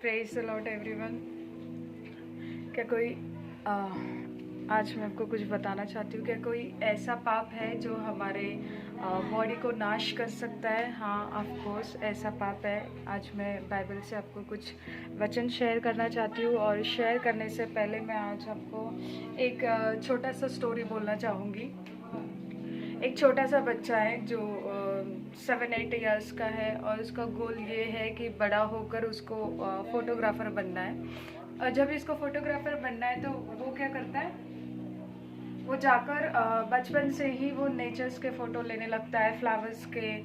Praise the Lord everyone. क्या कोई आज मैं आपको कुछ बताना चाहती हूँ। क्या कोई ऐसा पाप है जो हमारे बॉडी को नाश कर सकता है? हाँ, ऑफ कोर्स ऐसा पाप है। आज मैं बाइबल से आपको कुछ वचन शेयर करना चाहती हूँ, और शेयर करने से पहले मैं आज आपको एक छोटा सा स्टोरी बोलना चाहूँगी। एक छोटा सा बच्चा है जो 7-8 इयर्स का है, और उसका गोल ये है कि बड़ा होकर उसको फोटोग्राफर बनना है। और जब इसको फोटोग्राफर बनना है तो वो क्या करता है, वो जाकर बचपन से ही वो नेचर्स के फ़ोटो लेने लगता है, फ्लावर्स के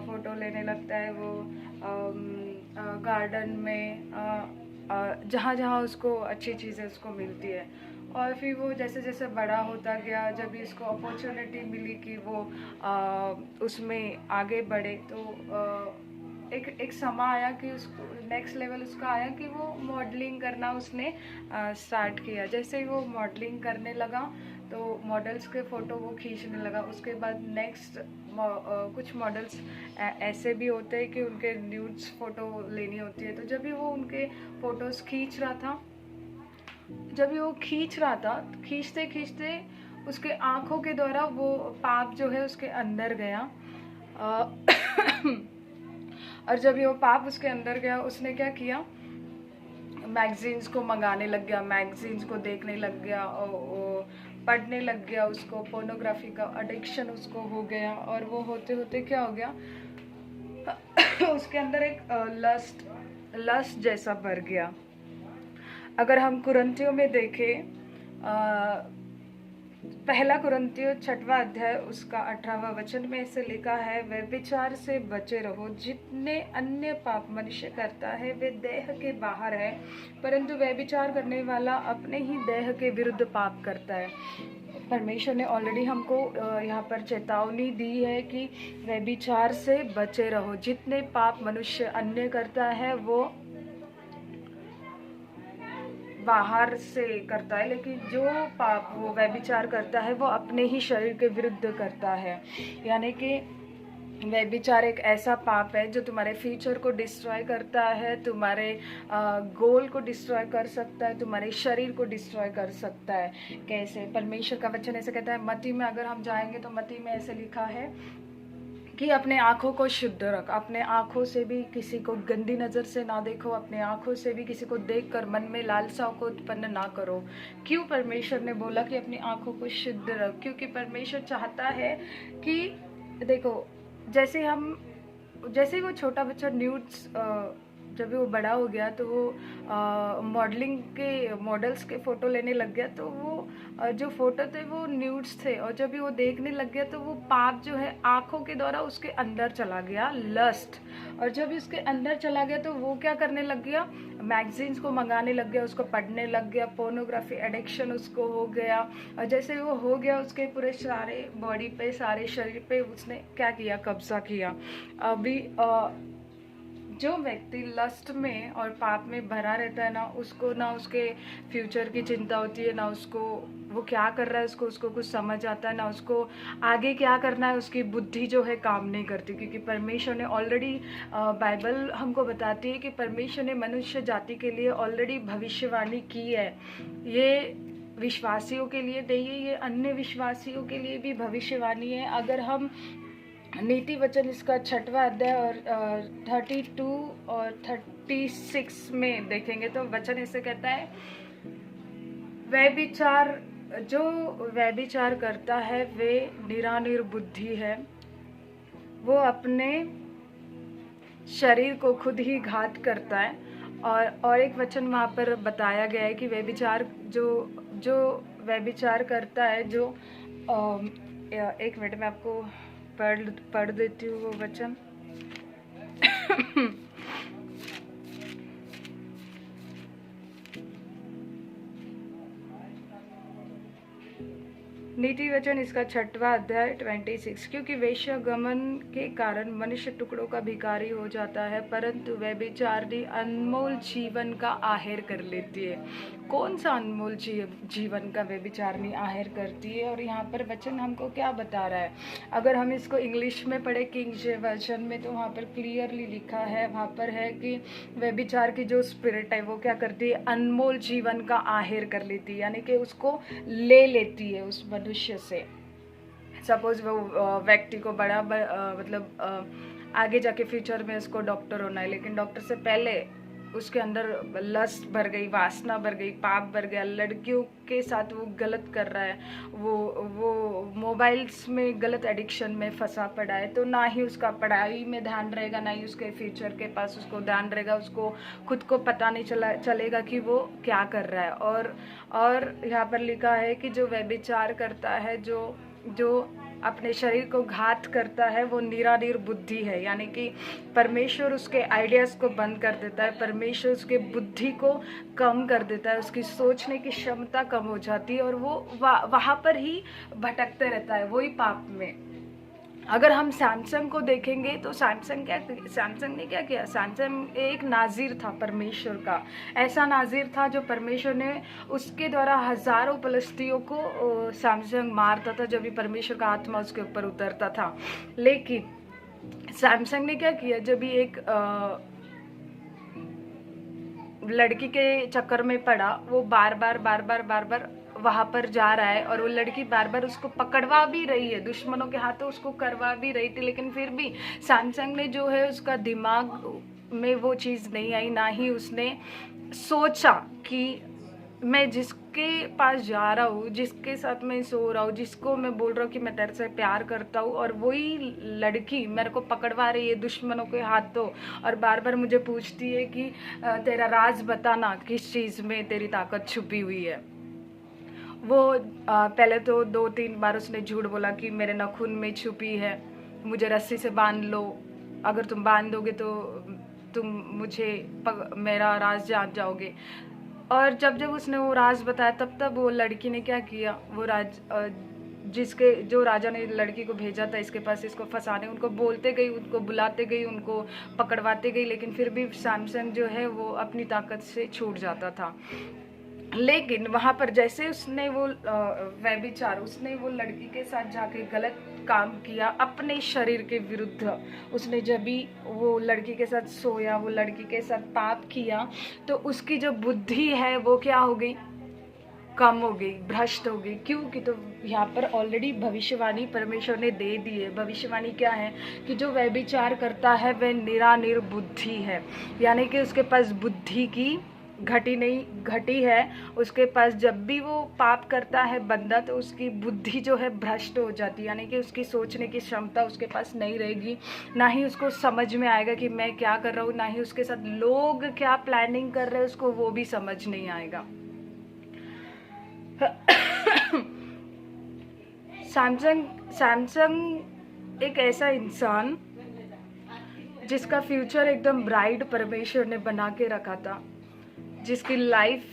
फ़ोटो लेने लगता है। वो गार्डन में जहाँ जहाँ उसको अच्छी चीज़ें उसको मिलती है। और फिर वो जैसे जैसे बड़ा होता गया, जब भी इसको अपॉर्चुनिटी मिली कि वो उसमें आगे बढ़े, तो एक समय आया कि उसको नेक्स्ट लेवल उसका आया कि वो मॉडलिंग करना उसने स्टार्ट किया। जैसे ही वो मॉडलिंग करने लगा तो मॉडल्स के फ़ोटो वो खींचने लगा। उसके बाद नेक्स्ट कुछ मॉडल्स ऐसे भी होते हैं कि उनके न्यूड्स फ़ोटो लेनी होती है। तो जब भी वो उनके फ़ोटोज़ खींच रहा था, खींचते खींचते उसके आँखों के द्वारा वो पाप जो है उसके अंदर गया। और जब ये वो पाप उसके अंदर गया, उसने क्या किया, मैगजीन्स को मंगाने लग गया, मैगजीन्स को देखने लग गया, और पढ़ने लग गया। उसको पोर्नोग्राफी का एडिक्शन उसको हो गया। और वो होते होते क्या हो गया उसके अंदर एक लस्ट जैसा भर गया। अगर हम कुरिन्थियों में देखें, पहला कुरिन्थियों 6वां अध्याय उसका 18वां वचन में ऐसे लिखा है, व्यभिचार से बचे रहो। जितने अन्य पाप मनुष्य करता है वे देह के बाहर है, परंतु व्यभिचार करने वाला अपने ही देह के विरुद्ध पाप करता है। परमेश्वर ने ऑलरेडी हमको यहाँ पर चेतावनी दी है कि व्यभिचार से बचे रहो। जितने पाप मनुष्य अन्य करता है वो बाहर से करता है, लेकिन जो पाप वो व्यभिचार करता है वो अपने ही शरीर के विरुद्ध करता है। यानी कि व्यभिचार एक ऐसा पाप है जो तुम्हारे फ्यूचर को डिस्ट्रॉय करता है, तुम्हारे गोल को डिस्ट्रॉय कर सकता है, तुम्हारे शरीर को डिस्ट्रॉय कर सकता है। कैसे? परमेश्वर का वचन ऐसे कहता है, मत्ती में अगर हम जाएंगे तो मत्ती में ऐसे लिखा है कि अपने आँखों को शुद्ध रख। अपने आँखों से भी किसी को गंदी नज़र से ना देखो, अपने आँखों से भी किसी को देखकर मन में लालसाओं को उत्पन्न ना करो। क्यों परमेश्वर ने बोला कि अपनी आँखों को शुद्ध रख? क्योंकि परमेश्वर चाहता है कि देखो, जैसे वो छोटा बच्चा न्यूड्स, जब वो बड़ा हो गया तो वो मॉडलिंग के मॉडल्स के फ़ोटो लेने लग गया। तो वो जो फ़ोटो थे वो न्यूड्स थे, और जब भी वो देखने लग गया तो वो पाप जो है आँखों के द्वारा उसके अंदर चला गया, लस्ट। और जब भी उसके अंदर चला गया तो वो क्या करने लग गया, मैगजीन्स को मंगाने लग गया, उसको पढ़ने लग गया, पोर्नोग्राफी एडिक्शन उसको हो गया। और जैसे वो हो गया, उसके पूरे सारे बॉडी पे, सारे शरीर पे उसने क्या किया, कब्जा किया। अभी जो व्यक्ति लस्ट में और पाप में भरा रहता है ना, उसको ना उसके फ्यूचर की चिंता होती है, ना उसको वो क्या कर रहा है उसको कुछ समझ आता है, ना उसको आगे क्या करना है। उसकी बुद्धि जो है काम नहीं करती, क्योंकि परमेश्वर ने ऑलरेडी, बाइबल हमको बताती है कि परमेश्वर ने मनुष्य जाति के लिए ऑलरेडी भविष्यवाणी की है। ये विश्वासियों के लिए नहीं है, ये अन्य विश्वासियों के लिए भी भविष्यवाणी है। अगर हम नीति वचन इसका 6वां अध्याय और 32 और 36 में देखेंगे तो वचन ऐसे कहता है, जो व्यभिचार करता है वे निरानिर्बुद्धि है, वो अपने शरीर को खुद ही घात करता है। और एक वचन वहाँ पर बताया गया है कि व्यभिचार जो व्यभिचार करता है, जो एक मिनट में आपको पढ़ देती हूँ वो वचन। नीति वचन इसका 6वां अध्याय 26। क्योंकि वेश्यागमन के कारण मनुष्य टुकड़ों का भिखारी हो जाता है, परंतु व्यभिचारिणी अनमोल जीवन का आहेर कर लेती है। कौन सा अनमोल जीवन का व्यभिचारिणी आहेर करती है? और यहाँ पर वचन हमको क्या बता रहा है? अगर हम इसको इंग्लिश में पढ़े किंग जेम्स वर्जन में, तो वहाँ पर क्लियरली लिखा है, वहाँ पर है कि व्यभिचार की जो स्पिरिट है वो क्या करती है? अनमोल जीवन का आहेर कर लेती है, यानी कि उसको ले लेती है उस मनुष्य से। सपोज वो व्यक्ति को बड़ा मतलब आगे जाके फ्यूचर में उसको डॉक्टर होना है, लेकिन डॉक्टर से पहले उसके अंदर लस्ट भर गई, वासना भर गई, पाप भर गया, लड़कियों के साथ वो गलत कर रहा है, वो मोबाइल्स में गलत एडिक्शन में फंसा पड़ा है, तो ना ही उसका पढ़ाई में ध्यान रहेगा, ना ही उसके फ्यूचर के पास उसको ध्यान रहेगा, उसको खुद को पता नहीं चलेगा कि वो क्या कर रहा है। और यहाँ पर लिखा है कि जो व्यभिचार करता है, जो अपने शरीर को घात करता है, वो निरानिर बुद्धि है, यानी कि परमेश्वर उसके आइडियाज़ को बंद कर देता है, परमेश्वर उसके बुद्धि को कम कर देता है, उसकी सोचने की क्षमता कम हो जाती है, और वो वहाँ पर ही भटकते रहता है, वही पाप में। अगर हम सैमसंग को देखेंगे तो सैमसंग ने क्या किया? सैमसंग एक नाज़ीर था परमेश्वर का, ऐसा नाज़ीर था जो परमेश्वर ने उसके द्वारा हजारों फलस्तियों को सैमसंग मारता था जब भी परमेश्वर का आत्मा उसके ऊपर उतरता था। लेकिन सैमसंग ने क्या किया? जब भी एक लड़की के चक्कर में पड़ा, वो बार बार वहाँ पर जा रहा है, और वो लड़की बार बार उसको पकड़वा भी रही है, दुश्मनों के हाथों उसको करवा भी रही थी, लेकिन फिर भी सैमसंग ने जो है, उसका दिमाग में वो चीज़ नहीं आई, ना ही उसने सोचा कि मैं जिसके पास जा रहा हूँ, जिसके साथ मैं सो रहा हूँ, जिसको मैं बोल रहा हूँ कि मैं तेरे से प्यार करता हूँ, और वही लड़की मेरे को पकड़वा रही है दुश्मनों के हाथों, और बार बार मुझे पूछती है कि तेरा राज बताना, किस चीज़ में तेरी ताकत छुपी हुई है। वो पहले तो 2-3 बार उसने झूठ बोला कि मेरे नाखून में छुपी है, मुझे रस्सी से बांध लो, अगर तुम बांध दोगे तो तुम मेरा राज जान जाओगे। और जब उसने वो राज बताया, तब वो लड़की ने क्या किया? वो जो राजा ने लड़की को भेजा था इसके पास, इसको फंसाने, उनको बोलते गई, उनको बुलाते गई, उनको पकड़वाते गई, लेकिन फिर भी सैमसंग जो है वो अपनी ताकत से छूट जाता था। लेकिन वहाँ पर जैसे उसने वो व्यभिचार, उसने वो लड़की के साथ जाके गलत काम किया अपने शरीर के विरुद्ध, उसने जब भी वो लड़की के साथ सोया, वो लड़की के साथ पाप किया, तो उसकी जो बुद्धि है वो क्या हो गई? कम हो गई, भ्रष्ट हो गई। क्योंकि तो यहाँ पर ऑलरेडी भविष्यवाणी परमेश्वर ने दे दी है। भविष्यवाणी क्या है? कि जो व्यभिचार करता है वह निरानिर बुद्धि है, यानी कि उसके पास बुद्धि की घटी है। उसके पास जब भी वो पाप करता है बंदा, तो उसकी बुद्धि जो है भ्रष्ट हो जाती है, यानी कि उसकी सोचने की क्षमता उसके पास नहीं रहेगी, ना ही उसको समझ में आएगा कि मैं क्या कर रहा हूँ, ना ही उसके साथ लोग क्या प्लानिंग कर रहे हैं उसको वो भी समझ नहीं आएगा। सैमसंग एक ऐसा इंसान जिसका फ्यूचर एकदम ब्राइट परमेश्वर ने बना के रखा था, जिसकी लाइफ,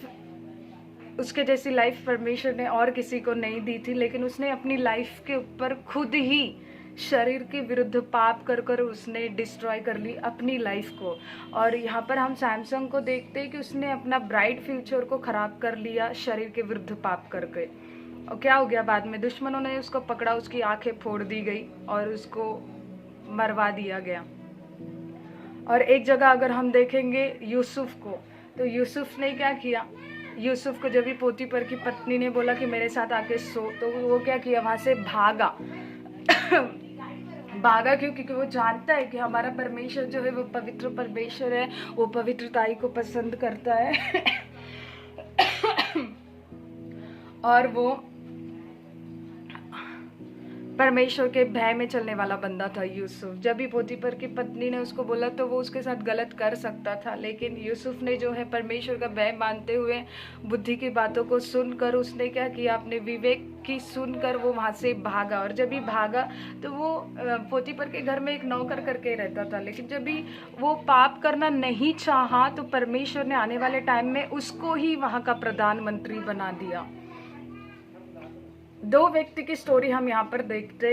उसके जैसी लाइफ परमेश्वर ने और किसी को नहीं दी थी, लेकिन उसने अपनी लाइफ के ऊपर खुद ही शरीर के विरुद्ध पाप कर उसने डिस्ट्रॉय कर ली अपनी लाइफ को। और यहाँ पर हम सैमसंग को देखते हैं कि उसने अपना ब्राइट फ्यूचर को खराब कर लिया शरीर के विरुद्ध पाप करके। और क्या हो गया? बाद में दुश्मनों ने उसको पकड़ा, उसकी आंखें फोड़ दी गई और उसको मरवा दिया गया। और एक जगह अगर हम देखेंगे यूसुफ को, तो यूसुफ ने क्या किया? यूसुफ को जब भी पोतीफर की पत्नी ने बोला कि मेरे साथ आके सो, तो वो क्या किया? वहाँ से भागा। भागा क्यों? क्योंकि वो जानता है कि हमारा परमेश्वर जो है वो पवित्र परमेश्वर है, वो पवित्रताई को पसंद करता है। और वो परमेश्वर के भय में चलने वाला बंदा था यूसुफ। जब भी पोतीफर की पत्नी ने उसको बोला तो वो उसके साथ गलत कर सकता था, लेकिन यूसुफ ने जो है परमेश्वर का भय मानते हुए बुद्धि की बातों को सुनकर उसने क्या किया? अपने विवेक की सुनकर वो वहाँ से भागा। और जब भी भागा तो वो पोतीफर के घर में एक नौकर करके रहता था, लेकिन जब भी वो पाप करना नहीं चाहा तो परमेश्वर ने आने वाले टाइम में उसको ही वहाँ का प्रधानमंत्री बना दिया। दो व्यक्ति की स्टोरी हम यहाँ पर देखते।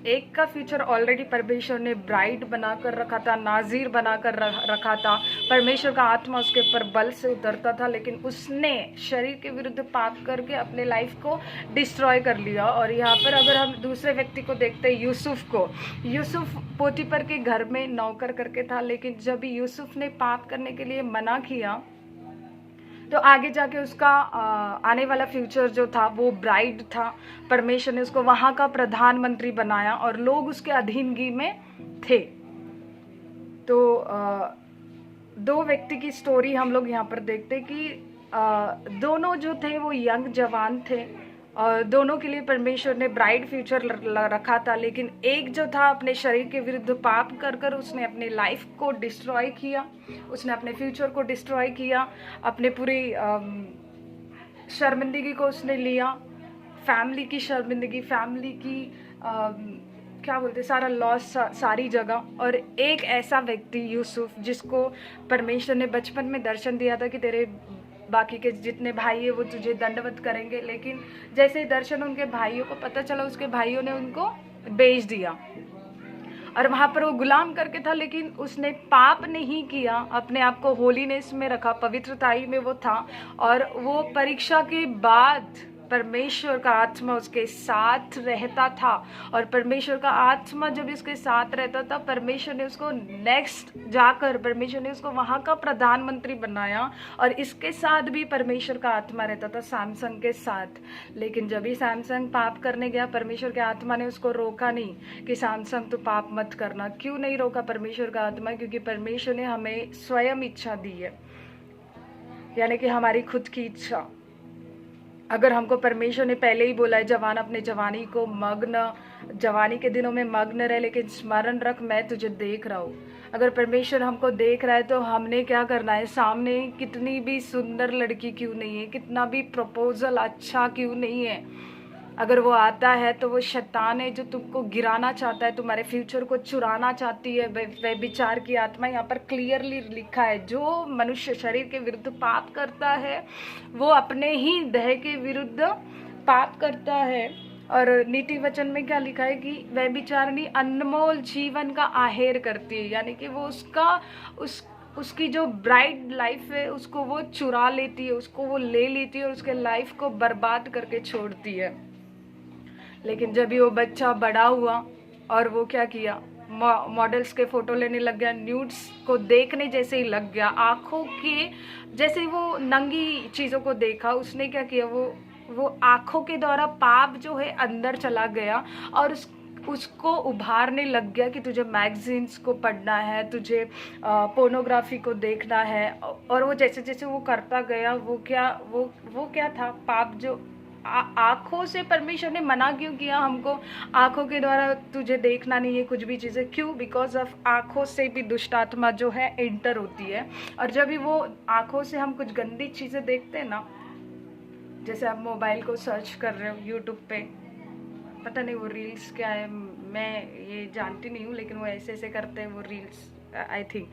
एक का फ्यूचर ऑलरेडी परमेश्वर ने ब्राइट बनाकर रखा था, नाजीर बनाकर रखा था। परमेश्वर का आत्मा उसके ऊपर बल से उतरता था, लेकिन उसने शरीर के विरुद्ध पाप करके अपने लाइफ को डिस्ट्रॉय कर लिया। और यहाँ पर अगर हम दूसरे व्यक्ति को देखते हैं, यूसुफ को, यूसुफ पोतीफर के घर में नौकर करके था, लेकिन जब यूसुफ ने पाप करने के लिए मना किया तो आगे जाके उसका आने वाला फ्यूचर जो था वो ब्राइट था। परमेश्वर ने उसको वहाँ का प्रधानमंत्री बनाया और लोग उसके अधीनगी में थे। तो दो व्यक्ति की स्टोरी हम लोग यहाँ पर देखते कि दोनों जो थे वो यंग जवान थे और दोनों के लिए परमेश्वर ने ब्राइट फ्यूचर रखा था, लेकिन एक जो था अपने शरीर के विरुद्ध पाप कर कर उसने अपने लाइफ को डिस्ट्रॉय किया, उसने अपने फ्यूचर को डिस्ट्रॉय किया, अपने पूरी शर्मिंदगी को उसने लिया, फैमिली की शर्मिंदगी, फैमिली की क्या बोलते सारा लॉस सारी जगह। और एक ऐसा व्यक्ति यूसुफ जिसको परमेश्वर ने बचपन में दर्शन दिया था कि तेरे बाकी के जितने भाई है वो तुझे दंडवत करेंगे, लेकिन जैसे ही दर्शन उनके भाइयों को पता चला उसके भाइयों ने उनको बेच दिया और वहाँ पर वो गुलाम करके था। लेकिन उसने पाप नहीं किया, अपने आप को होलीनेस में रखा, पवित्रताई में वो था। और वो परीक्षा के बाद परमेश्वर का आत्मा उसके साथ रहता था और परमेश्वर का आत्मा जब इसके साथ रहता था, परमेश्वर ने उसको नेक्स्ट जाकर परमेश्वर ने उसको वहाँ का प्रधानमंत्री बनाया। और इसके साथ भी परमेश्वर का आत्मा रहता था, सैमसंग के साथ। लेकिन जब ही सैमसंग पाप करने गया, परमेश्वर के आत्मा ने उसको रोका नहीं कि सैमसंग तो पाप मत करना। क्यों नहीं रोका परमेश्वर का आत्मा? क्योंकि परमेश्वर ने हमें स्वयं इच्छा दी है, यानी कि हमारी खुद की इच्छा। अगर हमको परमेश्वर ने पहले ही बोला है जवान अपने जवानी को जवानी के दिनों में मग्न रहे, लेकिन स्मरण रख मैं तुझे देख रहा हूँ। अगर परमेश्वर हमको देख रहा है तो हमने क्या करना है? सामने कितनी भी सुंदर लड़की क्यों नहीं है, कितना भी प्रपोजल अच्छा क्यों नहीं है, अगर वो आता है तो वो शैतान है जो तुमको गिराना चाहता है, तुम्हारे फ्यूचर को चुराना चाहती है। वह विचार की आत्मा यहाँ पर क्लियरली लिखा है, जो मनुष्य शरीर के विरुद्ध पाप करता है वो अपने ही देह के विरुद्ध पाप करता है। और नीति वचन में क्या लिखा है कि वह विचारणी अनमोल जीवन का आहेर करती है, यानी कि वो उसकी जो ब्राइट लाइफ है उसको वो चुरा लेती है, उसको वो ले लेती है और उसके लाइफ को बर्बाद करके छोड़ती है। लेकिन जब भी वो बच्चा बड़ा हुआ और वो क्या किया, मॉडल्स के फोटो लेने लग गया, न्यूड्स को देखने जैसे ही लग गया, आँखों के जैसे वो नंगी चीज़ों को देखा, उसने क्या किया, वो आँखों के द्वारा पाप जो है अंदर चला गया और उसको उभारने लग गया कि तुझे मैगजीन्स को पढ़ना है, तुझे पोर्नोग्राफी को देखना है। और वो जैसे जैसे वो करता गया, वो क्या था, पाप जो आँखों से परमेश्वर ने मना क्यों किया हमको? आँखों के द्वारा तुझे देखना नहीं है कुछ भी चीज़ें। क्यों? बिकॉज ऑफ आँखों से भी दुष्ट आत्मा जो है एंटर होती है। और जब भी वो आँखों से हम कुछ गंदी चीज़ें देखते हैं ना, जैसे आप मोबाइल को सर्च कर रहे हो यूट्यूब पे, पता नहीं वो रील्स क्या है, मैं ये जानती नहीं हूँ, लेकिन वो ऐसे ऐसे करते हैं वो रील्स, आई थिंक।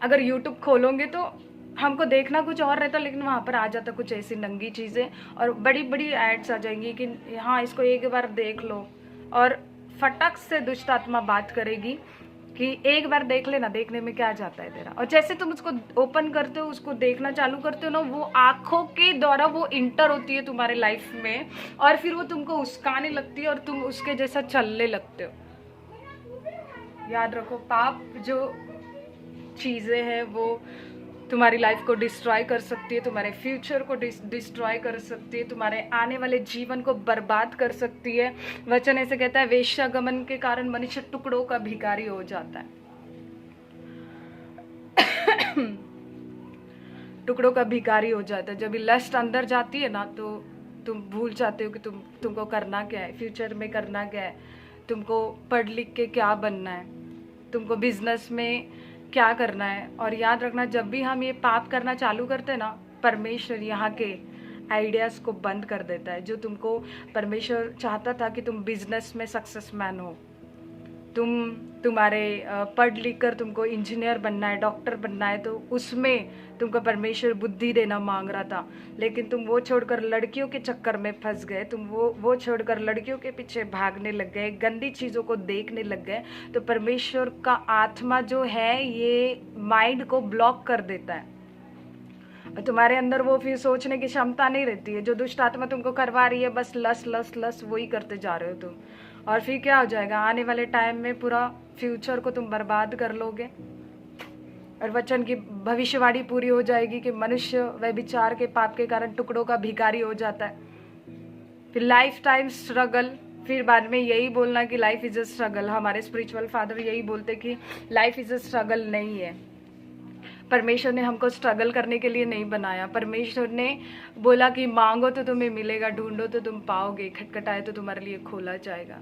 अगर यूट्यूब खोलोगे तो हमको देखना कुछ और रहता, लेकिन वहाँ पर आ जाता कुछ ऐसी नंगी चीज़ें और बड़ी बड़ी एड्स आ जाएंगी कि हाँ इसको एक बार देख लो। और फटक से दुष्ट आत्मा बात करेगी कि एक बार देख लेना, देखने में क्या जाता है तेरा। और जैसे तुम उसको ओपन करते हो, उसको देखना चालू करते हो ना, वो आँखों के द्वारा वो इंटर होती है तुम्हारे लाइफ में और फिर वो तुमको उस्काने लगती है और तुम उसके जैसा चलने लगते हो। याद रखो, पाप जो चीज़ें हैं वो तुम्हारी लाइफ को डिस्ट्रॉय कर सकती है, तुम्हारे फ्यूचर को डिस्ट्रॉय कर सकती है, तुम्हारे आने वाले जीवन को बर्बाद कर सकती है। वचन ऐसे कहता है, वेश्यागमन के कारण मनुष्य टुकड़ों का भिखारी हो जाता है। टुकड़ों का भिखारी हो जाता है। जब भी लस्ट अंदर जाती है ना, तो तुम भूल जाते हो कि तुमको करना क्या है, फ्यूचर में करना क्या है, तुमको पढ़ लिख के क्या बनना है, तुमको बिजनेस में क्या करना है। और याद रखना, जब भी हम ये पाप करना चालू करते हैं ना, परमेश्वर यहाँ के आइडियाज़ को बंद कर देता है। जो तुमको परमेश्वर चाहता था कि तुम बिजनेस में सक्सेसमैन हो, तुम्हारे पढ़ लिख कर तुमको इंजीनियर बनना है, डॉक्टर बनना है, तो उसमें तुमको परमेश्वर बुद्धि देना मांग रहा था, लेकिन तुम वो छोड़कर लड़कियों के चक्कर में फंस गए, तुम वो छोड़कर लड़कियों के पीछे भागने लग गए, गंदी चीज़ों को देखने लग गए। तो परमेश्वर का आत्मा जो है ये माइंड को ब्लॉक कर देता है, तुम्हारे अंदर वो फिर सोचने की क्षमता नहीं रहती है। जो दुष्ट आत्मा तुमको करवा रही है, बस लस लस लस वही करते जा रहे हो तुम, और फिर क्या हो जाएगा, आने वाले टाइम में पूरा फ्यूचर को तुम बर्बाद कर लोगे। और वचन की भविष्यवाणी पूरी हो जाएगी कि मनुष्य व्यभिचार के पाप के कारण टुकड़ों का भिखारी हो जाता है, फिर लाइफ टाइम स्ट्रगल, फिर बाद में यही बोलना कि लाइफ इज अ स्ट्रगल। हमारे स्पिरिचुअल फादर यही बोलते कि लाइफ इज अ स्ट्रगल नहीं है। परमेश्वर ने हमको स्ट्रगल करने के लिए नहीं बनाया। परमेश्वर ने बोला कि मांगो तो तुम्हें मिलेगा, ढूंढो तो तुम पाओगे, खटखटाए तो तुम्हारे लिए खोला जाएगा।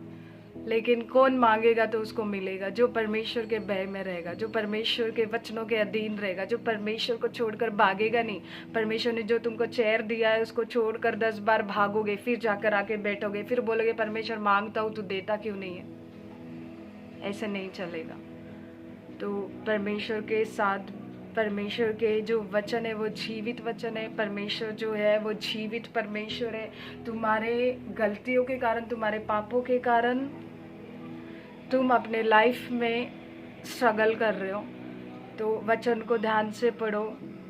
लेकिन कौन मांगेगा तो उसको मिलेगा, जो परमेश्वर के भय में रहेगा, जो परमेश्वर के वचनों के अधीन रहेगा, जो परमेश्वर को छोड़कर भागेगा नहीं। परमेश्वर ने जो तुमको चेयर दिया है उसको छोड़कर 10 बार भागोगे, फिर जाकर आके बैठोगे, फिर बोलोगे परमेश्वर मांगता हूँ तो देता क्यों नहीं है, ऐसे नहीं चलेगा। तो परमेश्वर के साथ, परमेश्वर के जो वचन है वो जीवित वचन है। परमेश्वर जो है वो जीवित परमेश्वर है। तुम्हारे गलतियों के कारण, तुम्हारे पापों के कारण तुम अपने लाइफ में स्ट्रगल कर रहे हो, तो वचन को ध्यान से पढ़ो,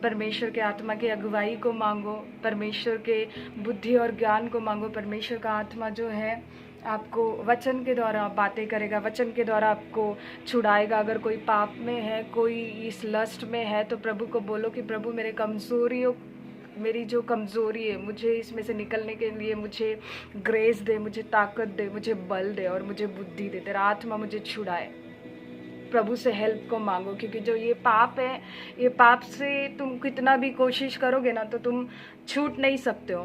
परमेश्वर के आत्मा की अगुवाई को मांगो, परमेश्वर के बुद्धि और ज्ञान को मांगो। परमेश्वर का आत्मा जो है आपको वचन के द्वारा बातें करेगा, वचन के द्वारा आपको छुड़ाएगा। अगर कोई पाप में है, कोई इस लस्ट में है, तो प्रभु को बोलो कि प्रभु मेरी जो कमज़ोरी है, मुझे इसमें से निकलने के लिए मुझे ग्रेस दे, मुझे ताकत दे, मुझे बल दे और मुझे बुद्धि दे, तेरा आत्मा मुझे छुड़ाए। प्रभु से हेल्प को मांगो, क्योंकि जो ये पाप है, ये पाप से तुम कितना भी कोशिश करोगे ना तो तुम छूट नहीं सकते हो,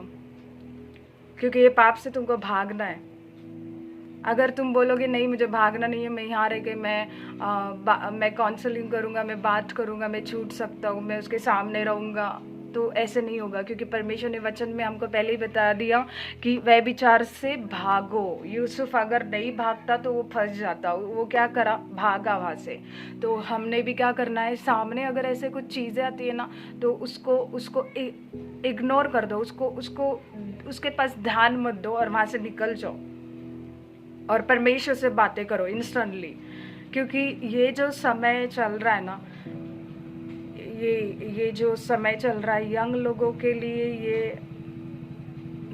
क्योंकि ये पाप से तुमको भागना है। अगर तुम बोलोगे नहीं मुझे भागना नहीं है, मैं यहाँ रह के मैं काउंसलिंग करूँगा, मैं बात करूँगा, मैं छूट सकता हूँ, मैं उसके सामने रहूँगा, तो ऐसे नहीं होगा। क्योंकि परमेश्वर ने वचन में हमको पहले ही बता दिया कि व्यभिचार से भागो। यूसुफ अगर नहीं भागता तो वो फंस जाता, वो क्या करा, भागा वहाँ से। तो हमने भी क्या करना है, सामने अगर ऐसे कुछ चीज़ें आती है ना तो उसको इग्नोर कर दो, उसके पास ध्यान मत दो और वहाँ से निकल जाओ और परमेश्वर से बातें करो इंस्टेंटली। क्योंकि ये जो समय चल रहा है ना, ये जो समय चल रहा है यंग लोगों के लिए, ये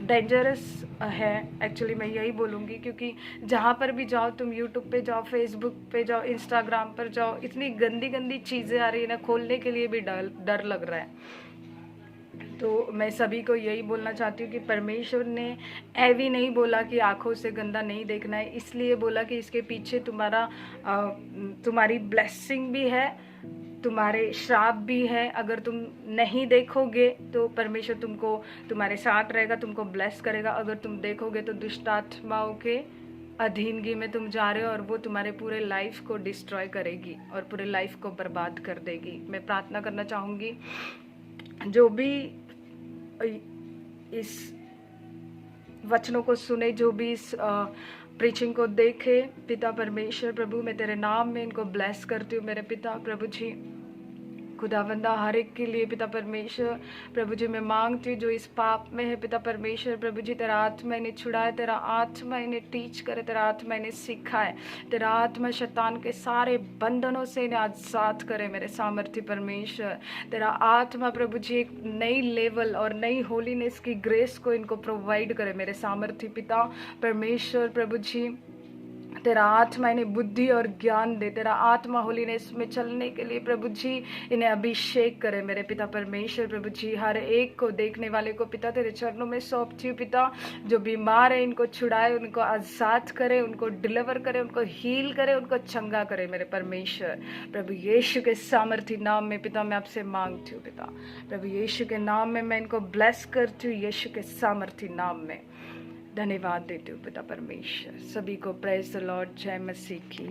डेंजरस है एक्चुअली, मैं यही बोलूँगी। क्योंकि जहाँ पर भी जाओ, तुम यूट्यूब पे जाओ, फेसबुक पे जाओ, इंस्टाग्राम पर जाओ, इतनी गंदी गंदी चीज़ें आ रही है ना, खोलने के लिए भी डर लग रहा है। तो मैं सभी को यही बोलना चाहती हूँ कि परमेश्वर ने ऐवी नहीं बोला कि आँखों से गंदा नहीं देखना है, इसलिए बोला कि इसके पीछे तुम्हारी ब्लेसिंग भी है, तुम्हारे श्राप भी है। अगर तुम नहीं देखोगे तो परमेश्वर तुम्हारे साथ रहेगा, तुमको ब्लेस करेगा। अगर तुम देखोगे तो दुष्ट आत्माओं के अधीनगी में तुम जा रहे हो और वो तुम्हारे पूरे लाइफ को डिस्ट्रॉय करेगी और पूरे लाइफ को बर्बाद कर देगी। मैं प्रार्थना करना चाहूँगी, जो भी इस वचनों को सुने, जो भी इस प्रीचिंग को देखे, पिता परमेश्वर प्रभु मैं तेरे नाम में इनको ब्लेस करती हूँ। मेरे पिता प्रभु जी, खुदावंदा हर एक के लिए पिता परमेश्वर प्रभु जी मैं मांगती हूँ जो इस पाप में है। पिता परमेश्वर प्रभु जी तेरा आत्मा इन्हें छुड़ाए, तेरा आत्मा इन्हें टीच करे, तेरा आत्मा इन्हें सिखाए, तेरा आत्मा शैतान के सारे बंधनों से इन्हें आजाद करे। मेरे सामर्थ्य परमेश्वर तेरा आत्मा प्रभु जी एक नई लेवल और नई होलीनेस की ग्रेस को इनको प्रोवाइड करे। मेरे सामर्थ्य पिता परमेश्वर प्रभु जी तेरा आत्मा इन्हें बुद्धि और ज्ञान दे, तेरा आत्मा होलीनेस में चलने के लिए प्रभु जी इन्हें अभिषेक करे। मेरे पिता परमेश्वर प्रभु जी हर एक को, देखने वाले को पिता तेरे चरणों में सौंपती हूँ। पिता जो बीमार है इनको छुड़ाए, उनको आजाद करे, उनको डिलीवर करे, उनको हील करे, उनको चंगा करे। मेरे परमेश्वर प्रभु यीशु के सामर्थ्य नाम में पिता मैं आपसे मांगती हूँ। पिता प्रभु यीशु के नाम में मैं इनको ब्लेस करती हूँ, यीशु के सामर्थ्य नाम में धन्यवाद देती हूँ। पिता परमेश्वर सभी को प्रेज द लॉर्ड, जय मसीह की।